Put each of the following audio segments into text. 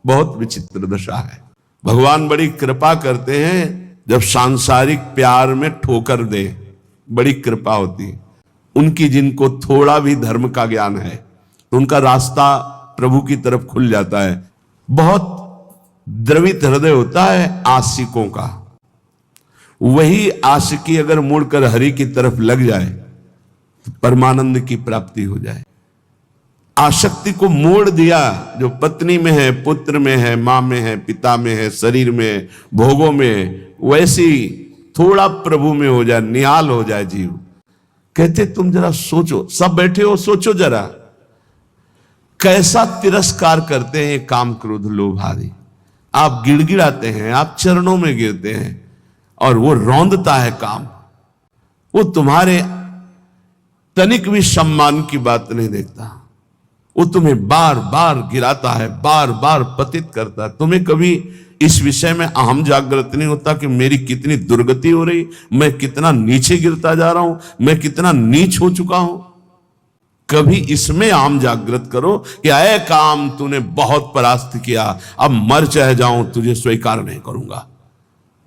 बहुत विचित्र दशा है। भगवान बड़ी कृपा करते हैं जब सांसारिक प्यार में ठोकर दे, बड़ी कृपा होती है उनकी। जिनको थोड़ा भी धर्म का ज्ञान है तो उनका रास्ता प्रभु की तरफ खुल जाता है। बहुत द्रवित हृदय होता है आशिकों का, वही आशिकी अगर मुड़कर हरि की तरफ लग जाए तो परमानंद की प्राप्ति हो जाए। आसक्ति को मोड़ दिया जो पत्नी में है, पुत्र में है, मां में है, पिता में है, शरीर में, भोगों में, वैसी थोड़ा प्रभु में हो जाए, निहाल हो जाए जीव। कहते तुम जरा सोचो, सब बैठे हो, सोचो जरा कैसा तिरस्कार करते हैं काम क्रोध लोभ आदि। आप गिड़गिड़ाते हैं, आप चरणों में गिरते हैं और वो रौंदता है काम। वो तुम्हारे तनिक भी सम्मान की बात नहीं देखता, वो तुम्हें बार बार गिराता है, बार बार पतित करता है। तुम्हें कभी इस विषय में अहम जागृत नहीं होता कि मेरी कितनी दुर्गति हो रही, मैं कितना नीचे गिरता जा रहा हूं, मैं कितना नीच हो चुका हूं। कभी इसमें अहम जागृत करो कि अय काम तूने बहुत परास्त किया, अब मर चाहे जाऊं तुझे स्वीकार नहीं करूंगा।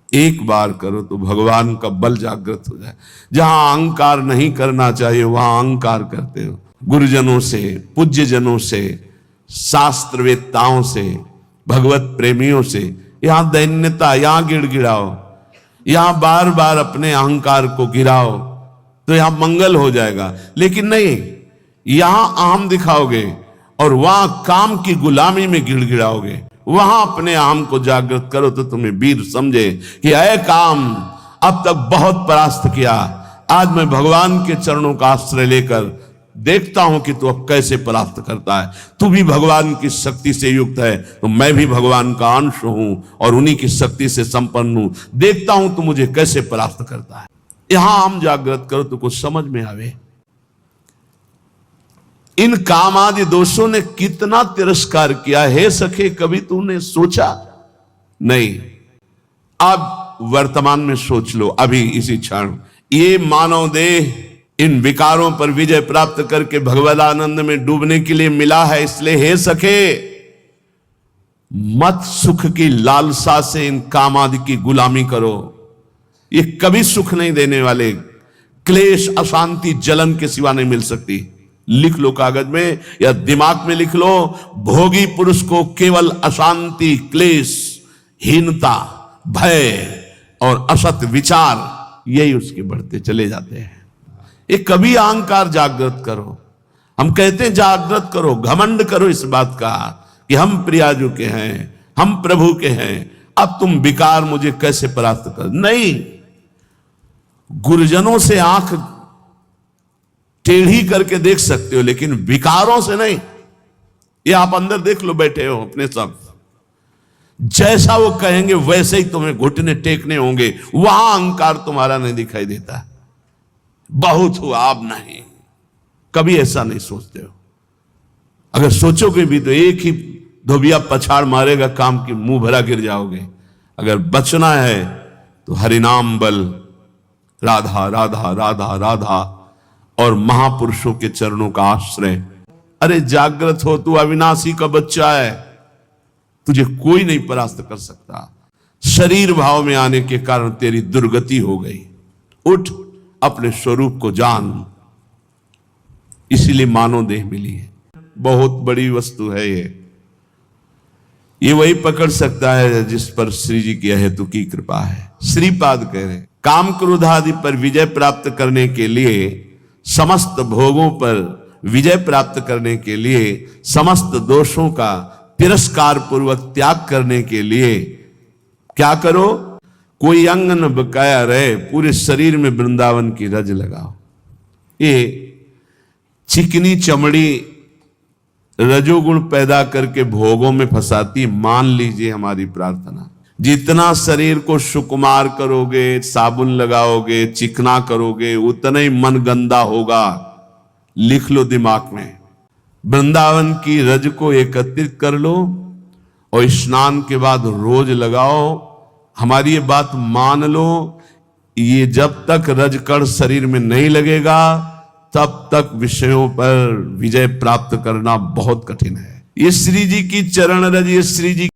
एक बार करो तो भगवान का बल जागृत हो जाए। जहां अहंकार नहीं करना चाहिए वहां अहंकार करते हो। गुरुजनों से, पूज्य जनों से, शास्त्रवेत्ताओं से, भगवत प्रेमियों से यहां दैन्यता, यहां गिड़गिड़ाओ, यहां बार बार अपने अहंकार को गिराओ तो यहां मंगल हो जाएगा। लेकिन नहीं, यहां अहम दिखाओगे और वहां काम की गुलामी में गिड़गिड़ाओगे। वहां अपने अहम को जागृत करो तो तुम्हें वीर समझे कि अय काम अब तक बहुत परास्त किया, आज मैं भगवान के चरणों का आश्रय लेकर देखता हूं कि तू अब कैसे परास्त करता है। तू भी भगवान की शक्ति से युक्त है तो मैं भी भगवान का अंश हूं और उन्हीं की शक्ति से संपन्न हूं। देखता हूं तू मुझे कैसे परास्त करता है। यहां हम जागृत करो तो कुछ समझ में आवे। इन काम आदि दोषों ने कितना तिरस्कार किया है सखे, कभी तूने सोचा नहीं। अब वर्तमान में सोच लो, अभी इसी क्षण ये मानव देह इन विकारों पर विजय प्राप्त करके भगवदानंद में डूबने के लिए मिला है। इसलिए हे सखे, मत सुख की लालसा से इन काम आदि की गुलामी करो। ये कभी सुख नहीं देने वाले, क्लेश, अशांति, जलन के सिवा नहीं मिल सकती। लिख लो कागज में या दिमाग में लिख लो, भोगी पुरुष को केवल अशांति, क्लेश, हीनता, भय और असत विचार यही उसके बढ़ते चले जाते हैं। ये कभी अहंकार जागृत करो। हम कहते हैं जागृत करो, घमंड करो इस बात का कि हम प्रियाजू के हैं, हम प्रभु के हैं, अब तुम विकार मुझे कैसे परास्त कर। नहीं, गुरुजनों से आंख टेढ़ी करके देख सकते हो लेकिन विकारों से नहीं। ये आप अंदर देख लो, बैठे हो अपने सब, जैसा वो कहेंगे वैसे ही तुम्हें घुटने टेकने होंगे। वहां अहंकार तुम्हारा नहीं दिखाई देता। बहुत हुआ अब नहीं, कभी ऐसा नहीं सोचते हो। अगर सोचोगे भी तो एक ही धोबिया पछाड़ मारेगा, काम की मुंह भरा गिर जाओगे। अगर बचना है तो हरिनाम बल, राधा राधा राधा राधा और महापुरुषों के चरणों का आश्रय। अरे जागृत हो, तू अविनाशी का बच्चा है, तुझे कोई नहीं परास्त कर सकता। शरीर भाव में आने के कारण तेरी दुर्गति हो गई। उठ, अपने स्वरूप को जान। इसीलिए मानव देह मिली है। बहुत बड़ी वस्तु है ये वही पकड़ सकता है जिस पर श्री जी की हेतु की कृपा है। श्रीपाद कह रहे, काम क्रोध आदि पर विजय प्राप्त करने के लिए, समस्त भोगों पर विजय प्राप्त करने के लिए, समस्त दोषों का तिरस्कार पूर्वक त्याग करने के लिए क्या करो? कोई अंग न बकाया रहे, पूरे शरीर में वृंदावन की रज लगाओ। ये चिकनी चमड़ी रजोगुण पैदा करके भोगों में फंसाती। मान लीजिए हमारी प्रार्थना, जितना शरीर को सुकुमार करोगे, साबुन लगाओगे, चिकना करोगे, उतना ही मन गंदा होगा। लिख लो दिमाग में। वृंदावन की रज को एकत्रित कर लो और स्नान के बाद रोज लगाओ। हमारी ये बात मान लो, ये जब तक रजकण शरीर में नहीं लगेगा तब तक विषयों पर विजय प्राप्त करना बहुत कठिन है। ये श्री जी की चरण रज, ये श्री जी